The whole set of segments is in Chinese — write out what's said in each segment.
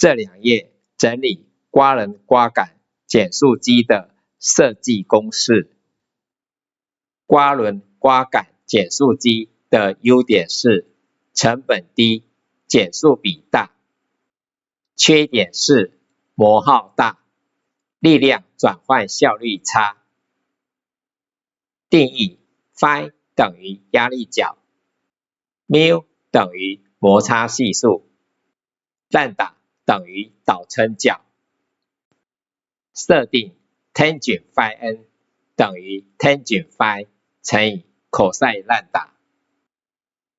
这两页整理刮人刮杆减速机的设计公式。刮轮刮杆减速机的优点是成本低，减速比大，缺点是磨耗大，力量转换效率差。定义 Phi 等于压力角 ，μ 等于摩擦系数，烂打等于导撑角。设定 Tangent Phi n 等于 Tangent Phi 乘以 cos 烂打。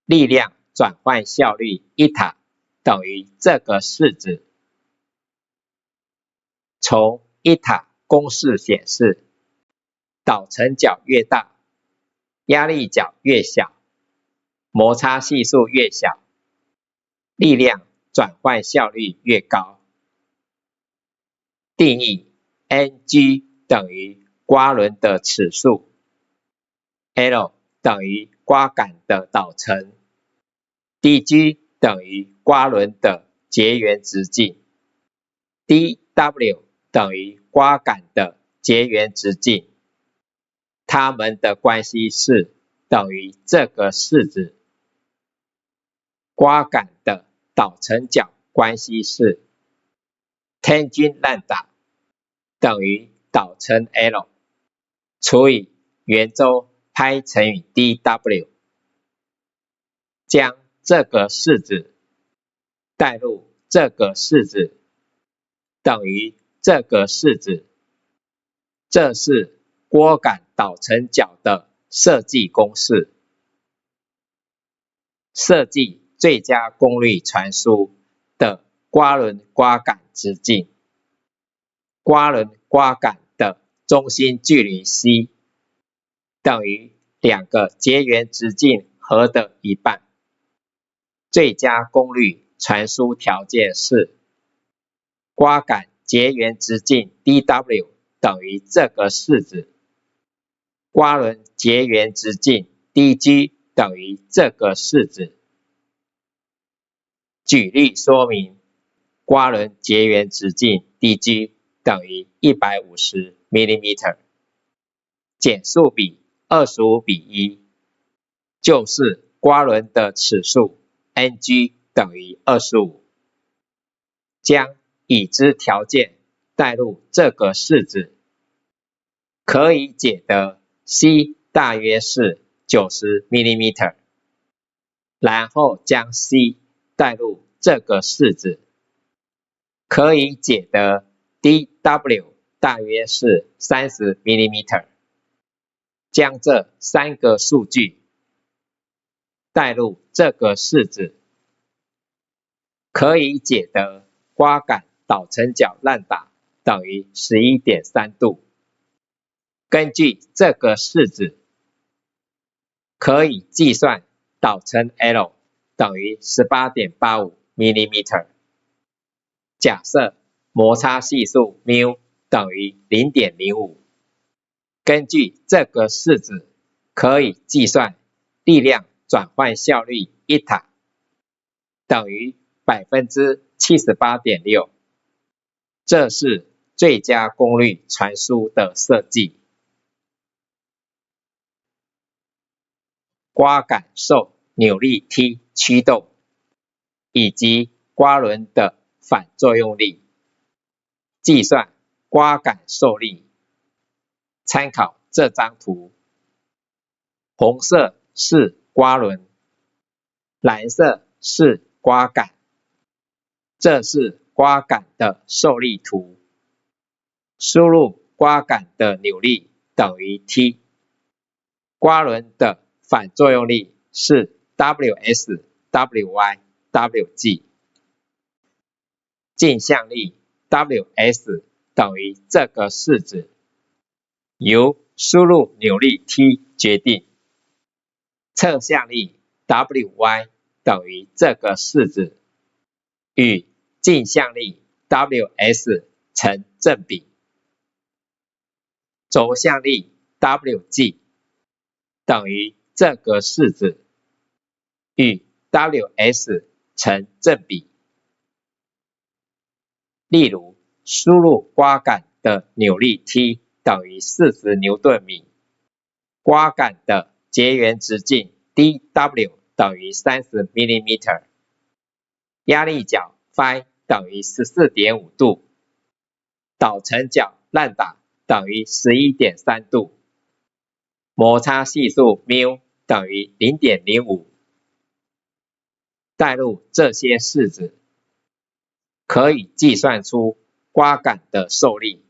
力量转换效率 eta 等于这个式子。从 eta 公式显示，导撑角越大，压力角越小，摩擦系数越小，力量转换效率越高。定义 Ng 等于刮轮的齿数 ，L 等于刮杆的导程 ，Dg 等于刮轮的结缘直径 ，Dw 等于刮杆的结缘直径。它们的关系式等于这个式子。刮杆的导程角关系式 Tangent 烂打等于导程 L 除以圆周派乘以 dw， 将这个式子带入这个式子，等于这个式子。这是刮杆导程角的设计公式。设计最佳功率传输的刮轮刮杆直径。刮轮刮杆的中心距离 c 等于两个结缘直径和的一半。最佳功率传输条件是刮杆结缘直径 dw 等于这个式子，刮轮结缘直径 dg 等于这个式子。举例说明，刮轮结缘直径 dg 等于150 mm， 减速比25:1，就是刮轮的齿数 Ng 等于25。将已知条件带入这个式子，可以解得 C 大约是90 mm， 然后将 C 带入这个式子，可以解得 dw 大约是30 mm， 将这三个数据带入这个式子，可以解得刮杆导程角烂打等于 11.3 度。根据这个式子，可以计算导程 L 等于 18.85 mm。假设摩擦系数 μ 等于 0.05。根据这个式子，可以计算力量转换效率 eta 等于 78.6%。这是最佳功率传输的设计。刮杆受扭力梯驱动，以及刮轮的反作用力。计算刮杆受力。参考这张图，红色是刮轮，蓝色是刮杆。这是刮杆的受力图。输入刮杆的扭力等于 T， 刮轮的反作用力是 Ws、Wy、Wg， 径向力 Ws 等于这个式子，由输入扭力 T 决定。侧向力 Wy 等于这个式子，与径向力 Ws 成正比。轴向力 Wg 等于这个式子，与 Ws 成正比。例如，输入刮杆的扭力 T 等于40牛顿米，刮杆的结缘直径 dW 等于30 mm， 压力角 Phi 等于 14.5 度，导程角烂打等于 11.3 度，摩擦系数 μ 等于 0.05。代入这些式子，可以计算出刮杆的受力。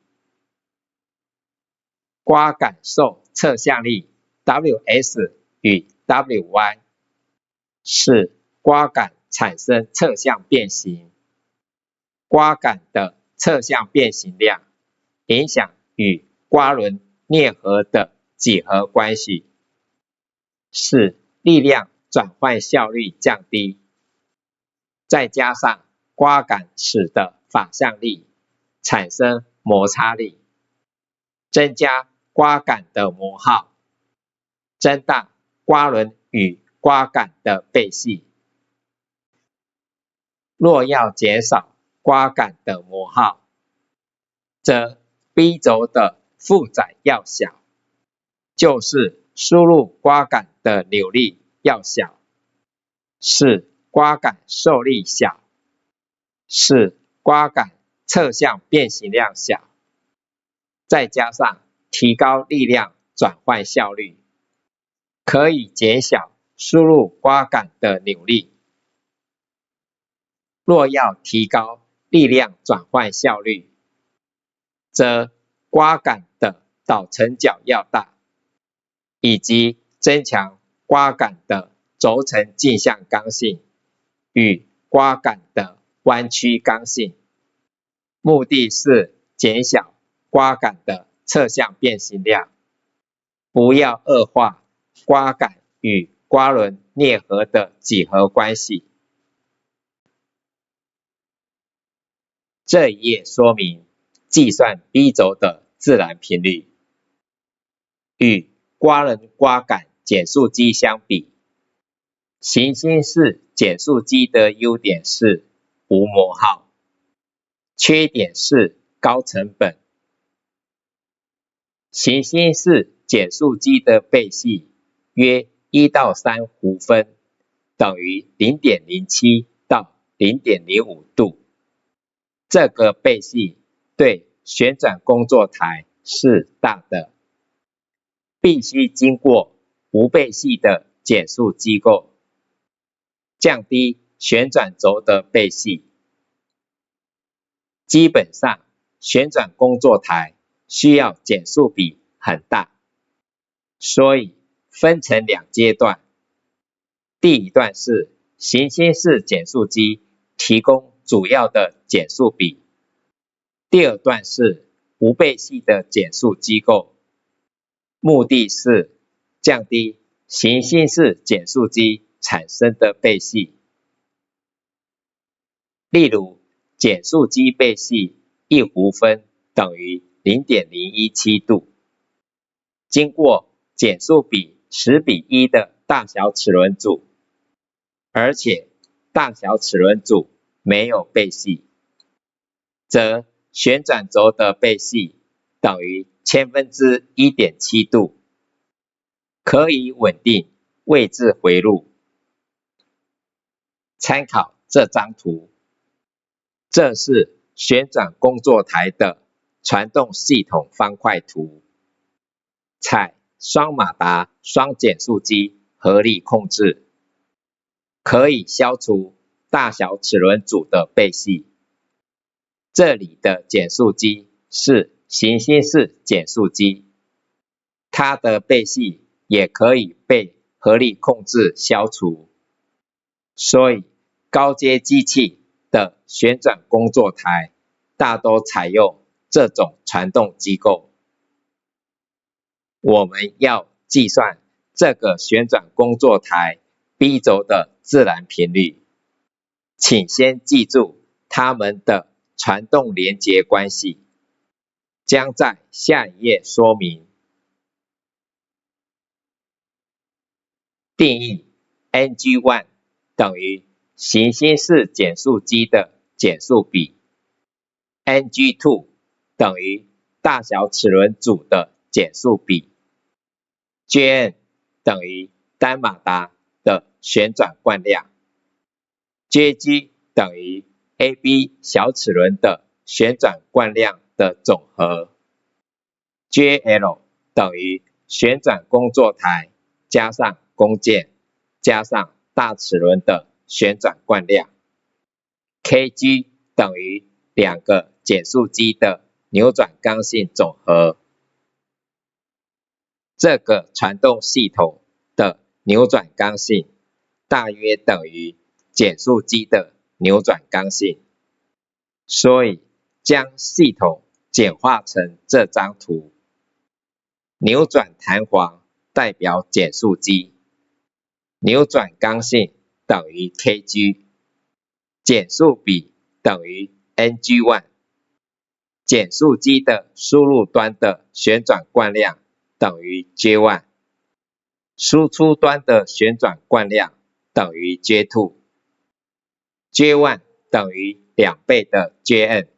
刮杆受侧向力 Ws 与 Wy 是刮杆产生侧向变形，刮杆的侧向变形量影响与刮轮啮合的几何关系，使力量转换效率降低。再加上刮杆齿的反向力产生摩擦力，增加刮杆的磨耗，增大刮轮与刮杆的背隙。若要减少刮杆的磨耗，则 B 轴的负载要小，就是输入刮杆的扭力要小，使刮杆受力小，使刮杆侧向变形量小，再加上提高力量转换效率，可以减小输入刮杆的扭力。若要提高力量转换效率，则刮杆的导程角要大，以及增强刮杆的轴承径向刚性与刮杆的弯曲刚性，目的是减小刮杆的侧向变形量，不要恶化刮杆与刮轮啮合的几何关系。这一页说明计算 B 轴的自然频率。与刮轮刮杆减速机相比，行星式减速机的优点是无磨耗，缺点是高成本。行星式减速机的背隙约1到3弧分，等于 0.07 到 0.05 度。这个背隙对旋转工作台是大的，必须经过无背隙的减速机构，降低旋转轴的背隙。基本上，旋转工作台需要减速比很大，所以分成2阶段。第一段是行星式减速机提供主要的减速比，第二段是无背隙的减速机构，目的是降低行星式减速机产生的背隙。例如，减速机背隙1弧分等于 0.017 度，经过减速比10:1的大小齿轮组，而且大小齿轮组没有背隙，则旋转轴的背隙等于1/1000.7度，可以稳定位置回路。参考这张图，这是旋转工作台的传动系统方块图，采双马达双减速机合力控制，可以消除大小齿轮组的背隙。这里的减速机是行星式减速机，它的背隙也可以被合力控制消除，所以高阶机器的旋转工作台大都采用这种传动机构。我们要计算这个旋转工作台 B 轴的自然频率，请先记住它们的传动连结关系，将在下一页说明。定义 NG1 等于行星式减速机的减速比 Ng2 等于大小齿轮组的减速比 Jn 等于单马达的旋转惯量 Jg 等于 AB 小齿轮的旋转惯量的总和 JL 等于旋转工作台加上工件加上大齿轮的旋转惯量 KG 等于两个减速机的扭转刚性总和。这个传动系统的扭转刚性大约等于减速机的扭转刚性，所以将系统简化成这张图，扭转弹簧代表减速机，扭转刚性等于 Kg， 减速比等于 Ng1， 减速机的输入端的旋转惯量等于 J1， 输出端的旋转惯量等于 J2， J1 等于2倍的 Jn，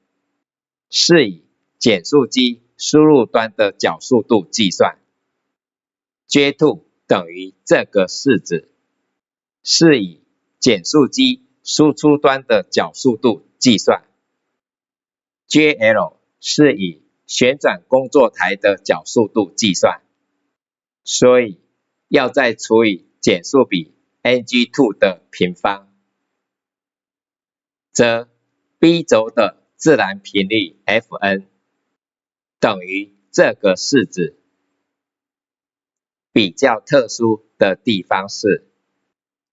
是以减速机输入端的角速度计算 J2 等于这个式子，是以减速机输出端的角速度计算 JL 是以旋转工作台的角速度计算，所以要再除以减速比 Ng2 的平方，则 B 轴的自然频率 Fn 等于这个式子。比较特殊的地方是，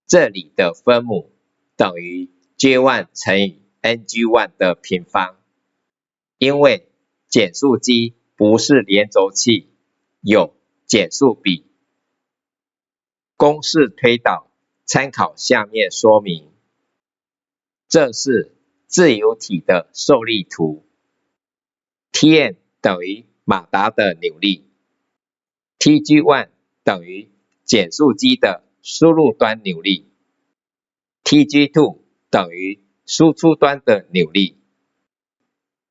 这里的分母等于 J1 乘以 Ng1 的平方，因为减速机不是连轴器，有减速比。公式推导参考下面说明。这是自由体的受力图 ，Tn 等于马达的扭力 ，Tg1 等于减速机的输入端扭力 ，Tg2 等于输出端的扭力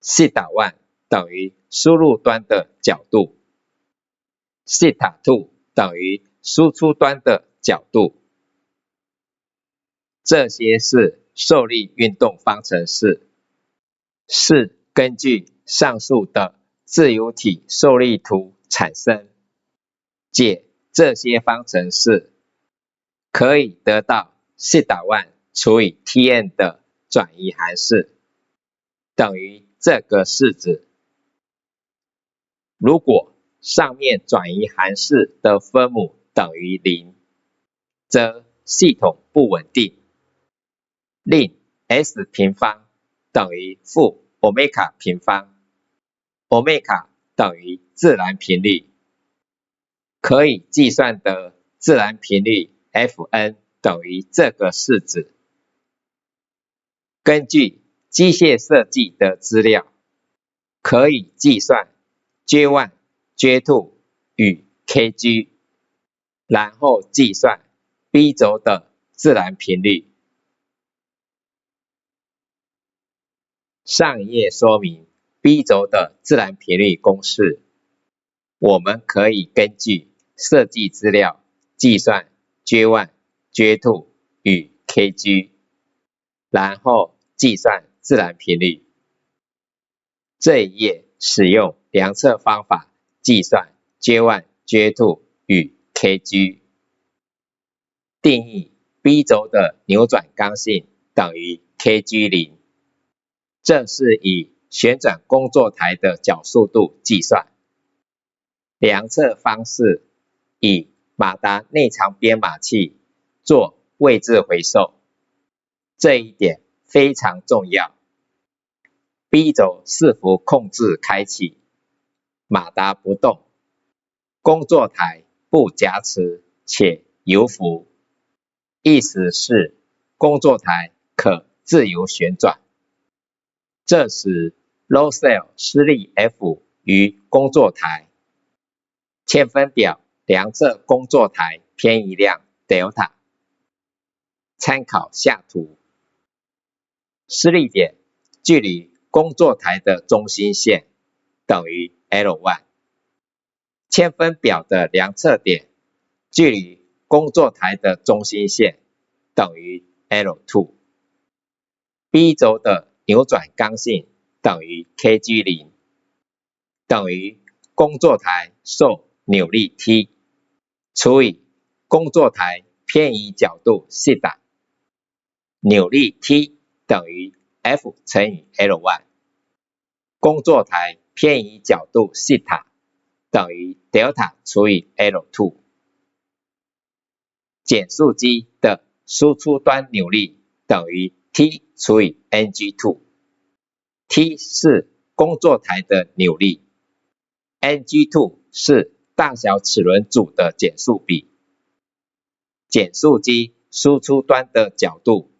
，θ1 等于输入端的角度 ，θ2 等于输出端的角度。这些是受力运动方程式，是根据上述的自由体受力图产生。解这些方程式，可以得到θ1除以 Tn 的转移函数，等于这个式子。如果上面转移函数的分母等于0，则系统不稳定。令 S 平方等于负欧米伽平方，欧米伽等于自然频率，可以计算的自然频率 Fn 等于这个式子。根据机械设计的资料，可以计算 J1、J2 与 Kg， 然后计算 B 轴的自然频率。上一页说明 B 轴的自然频率公式，我们可以根据设计资料计算 J1、J2 与 Kg， 然后计算自然频率。这一页使用量测方法计算 J1、J2 与 Kg。定义 B 轴的扭转刚性等于 Kg0。这是以旋转工作台的角速度计算。量测方式以马达内藏编码器做位置回收，这一点非常重要。B 轴伺服控制开启，马达不动，工作台不夹持且游浮，意思是工作台可自由旋转。这时 load cell 施力 F 于工作台，千分表量测工作台偏移量 delta。参考下图，施力点距离工作台的中心线等于 L1。千分表的量测点距离工作台的中心线等于 L2。B 轴的扭转刚性等于 Kg0， 等于工作台受扭力 T 除以工作台偏移角度西塔，扭力 T 等于 F 乘以 L1， 工作台偏移角度西塔等于 delta 除以 L2。减速机的输出端扭力等于 T 除以 Ng2。T 是工作台的扭力 ，Ng2 是大小齿轮组的减速比。减速机输出端的角度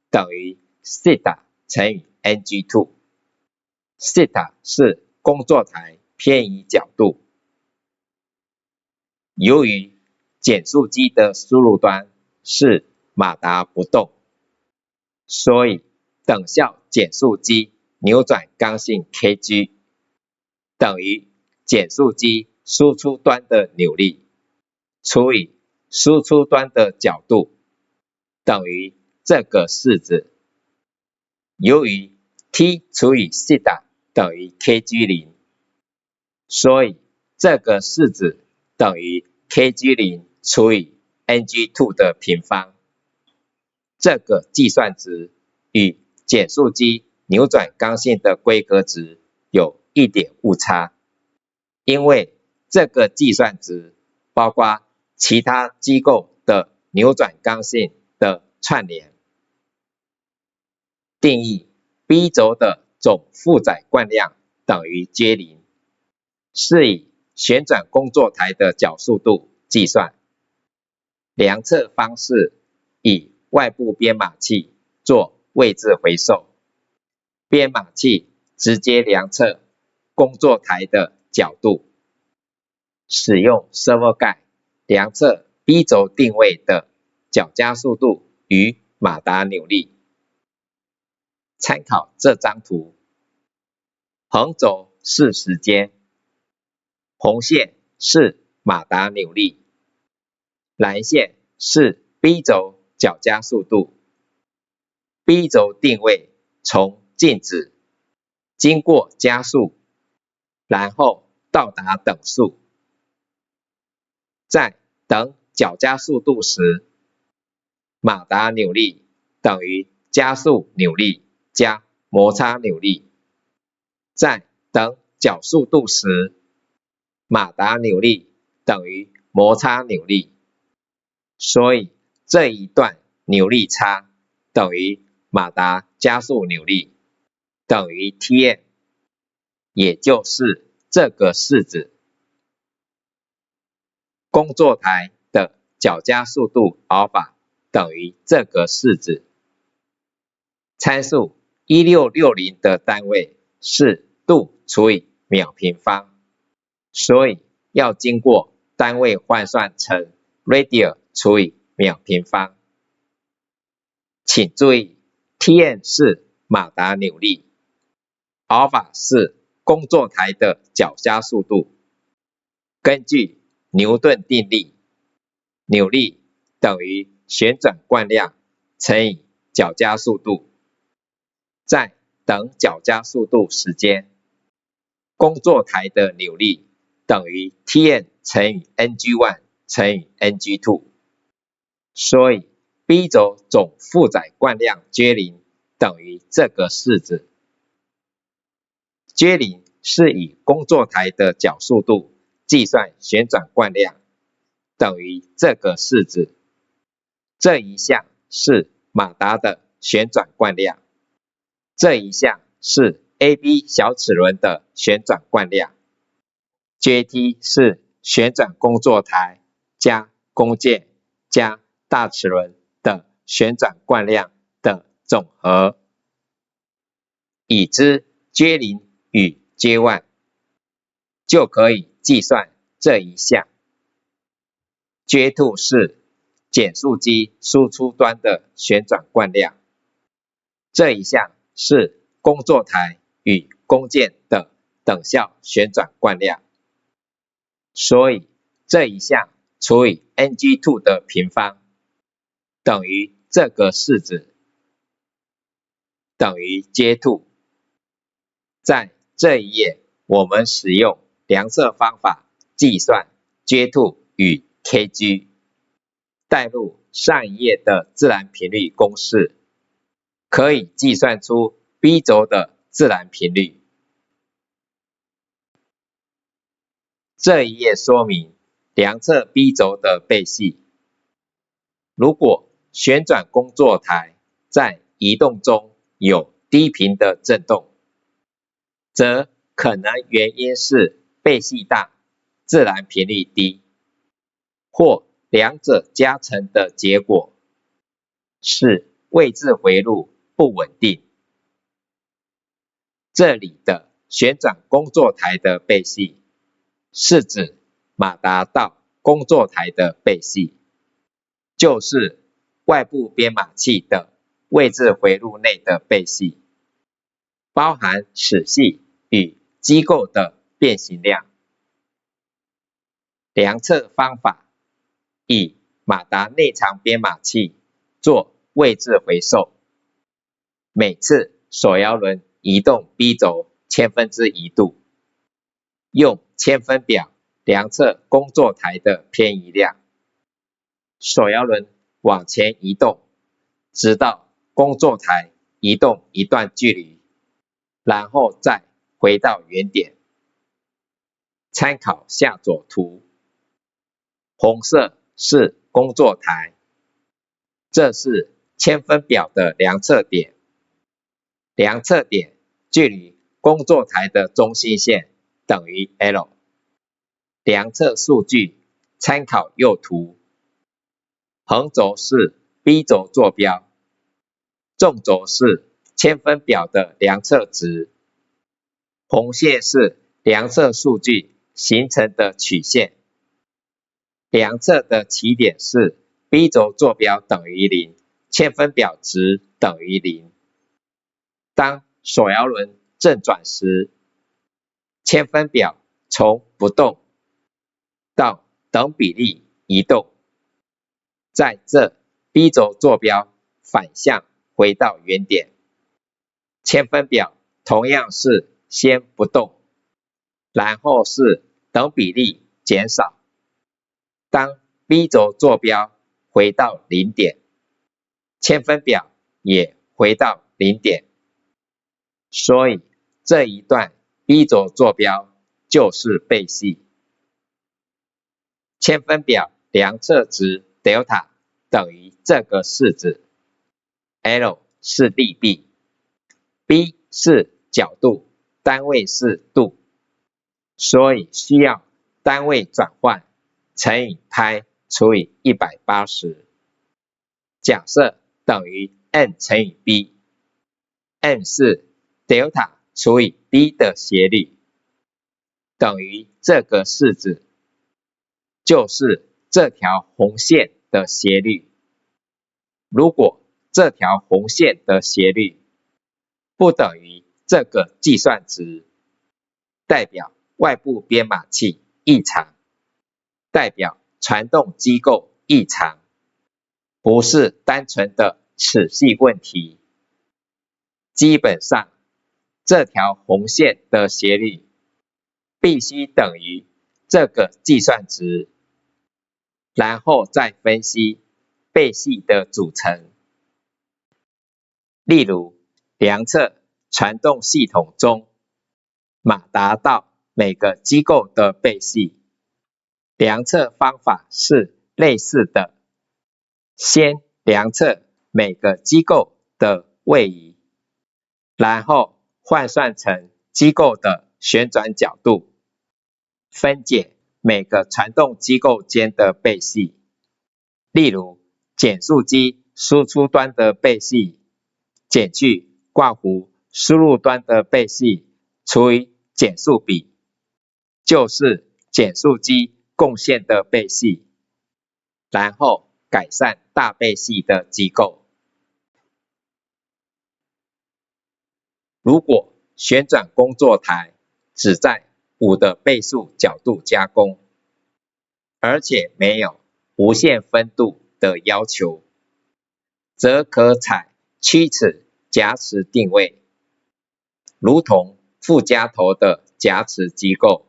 等于西塔乘以 Ng2。西塔是工作台偏移角度。由于减速机的输入端是马达不动，所以等效减速机扭转刚性 Kg 等于减速机输出端的扭力除以输出端的角度等于这个式子。由于 T 除以西塔等于 Kg0， 所以这个式子等于 Kg0除以 Ng2 的平方。这个计算值与减速机扭转刚性的规格值有一点误差，因为这个计算值包括其他机构的扭转刚性的串联。定义 B 轴的总负载惯量等于 J0， 是以旋转工作台的角速度计算。量测方式以外部编码器做位置回收，编码器直接量测工作台的角度，使用 servo guide 量测 B 轴定位的角加速度与马达扭力。参考这张图，横轴是时间，红线是马达扭力，蓝线是 B 轴角加速度。B 轴定位从静止经过加速，然后到达等速。在等角加速度时，马达扭力等于加速扭力加摩擦扭力。在等角速度时，马达扭力等于摩擦扭力。所以这一段扭力差等于马达加速扭力等于 Tm， 也就是这个式子。工作台的角加速度 α 等于这个式子。参数1660的单位是度除以秒平方，所以要经过单位换算成 radian 除以秒平方。请注意 Tm 是马达扭力， α 是工作台的角加速度。根据牛顿定律，扭力等于旋转惯量乘以角加速度。在等角加速度时间，工作台的扭力等于 Tm 乘以 Ng1 乘以 Ng2。所以 B 轴总负载惯量 J0 等于这个式子。J0 是以工作台的角速度计算旋转惯量，等于这个式子。这一项是马达的旋转惯量，这一项是 AB 小齿轮的旋转惯量。JT 是旋转工作台加工件加大齿轮的旋转惯量的总和。已知 J0 与 J1， 就可以计算这一项。J2 是减速机输出端的旋转惯量，这一项是工作台与弓箭的等效旋转惯量。所以这一项除以 ng2 的平方等于这个式子等于 J2。在这一页，我们使用量测方法计算 J2 与 kg， 代入上一页的自然频率公式，可以计算出 B 轴的自然频率。这一页说明量测 B 轴的背系。如果旋转工作台在移动中有低频的振动，则可能原因是背系大，自然频率低，或两者加成的结果是位置回路不稳定。这里的旋转工作台的背系是指马达到工作台的背系，就是外部编码器的位置回路内的背系，包含齿系与机构的变形量。量测方法以马达内藏编码器做位置回收，每次手摇轮移动 B 轴1/1000度，用千分表量测工作台的偏移量。手摇轮往前移动，直到工作台移动一段距离，然后再回到原点。参考下左图，红色是工作台，这是千分表的量测点，量测点距离工作台的中心线等于 L。量测数据参考右图，横轴是 B 轴坐标，纵轴是千分表的量测值，红线是量测数据形成的曲线。量测的起点是 B 轴坐标等于0，千分表值等于0。当手摇轮正转时，千分表从不动到等比例移动，在这 B 轴坐标反向回到原点。千分表同样是先不动，然后是等比例减少。当 B 轴坐标回到0点，千分表也回到0点，所以这一段 B 轴坐标就是背系。千分表量测值 delta 等于这个式子， L 是力臂， B 是角度，单位是度，所以需要单位转换乘以拍除以180。假设等于 M 乘以 B，M 是 delta 除以 B 的斜率，等于这个式子，就是这条红线的斜率。如果这条红线的斜率不等于这个计算值，代表外部编码器异常，代表传动机构异常，不是单纯的齿系问题。基本上，这条红线的斜率必须等于这个计算值，然后再分析背系的组成。例如，量测传动系统中马达到每个机构的背系，量测方法是类似的，先量测每个机构的位移，然后换算成机构的旋转角度，分解每个传动机构间的背系。例如，减速机输出端的背系减去挂弧输入端的背系除以减速比，就是减速机贡献的背系，然后改善大背系的机构。如果旋转工作台只在5的倍数角度加工，而且没有无限分度的要求，则可采曲尺夹持定位，如同附加头的夹持机构。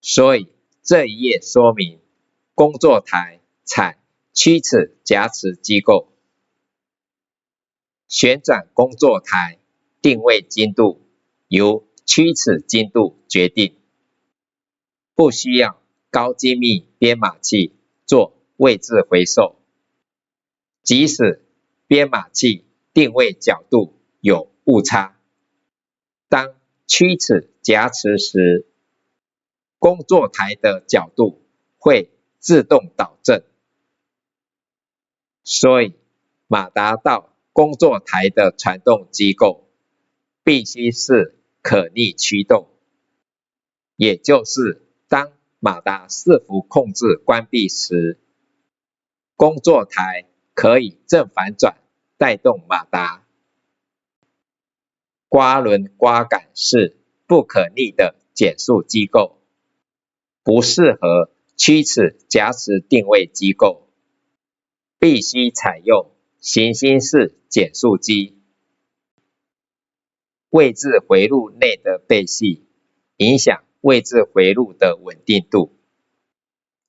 所以这一页说明工作台采曲尺夹持机构。旋转工作台定位精度由曲尺精度决定，不需要高精密编码器做位置回收。即使编码器定位角度有误差，当曲尺夹持时，工作台的角度会自动导正。所以马达到工作台的传动机构必须是可逆驱动，也就是当马达伺服控制关闭时，工作台可以正反转带动马达。刮轮刮杆是不可逆的减速机构，不适合曲尺夹持定位机构，必须采用行星式减速机。位置回路内的背隙影响位置回路的稳定度。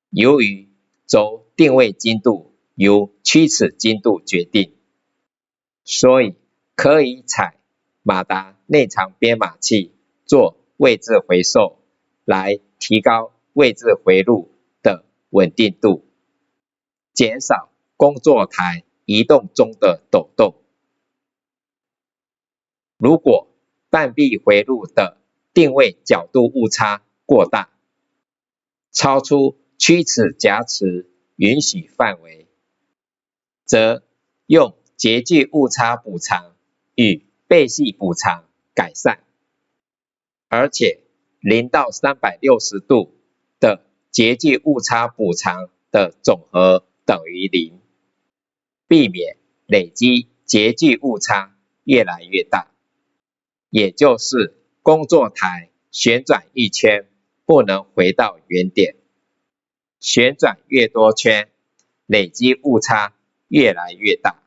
由于轴定位精度由曲尺精度决定，所以可以采马达内藏编码器做位置回收，来提高位置回路的稳定度，减少工作台移动中的抖动。如果半壁回路的定位角度误差过大，超出曲尺夹持允许范围，则用截距误差补偿与背隙补偿改善，而且0到360度的截距误差补偿的总和等于0，避免累积截距误差越来越大。也就是工作台旋转一圈不能回到原点，旋转越多圈，累积误差越来越大。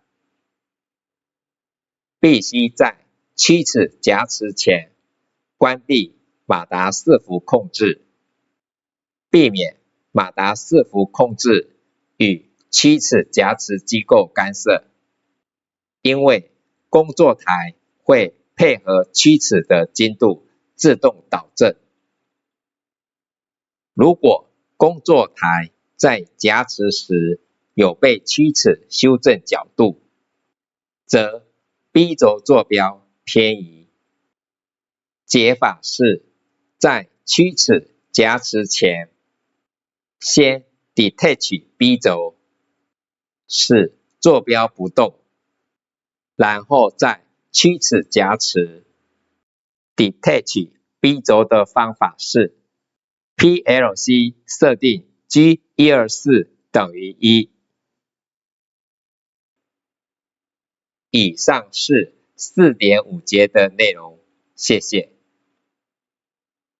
必须在曲尺夹持前关闭马达伺服控制，避免马达伺服控制与曲尺夹持机构干涉，因为工作台会配合曲尺的精度自动导正。如果工作台在夹持时有被曲尺修正角度，则 B 轴坐标偏移。解法是在曲尺夹持前先 detach B 轴，使坐标不动，然后再曲尺夹持。detach B 轴的方法是 PLC 设定 G124 等于1。以上是4.5节的内容，谢谢。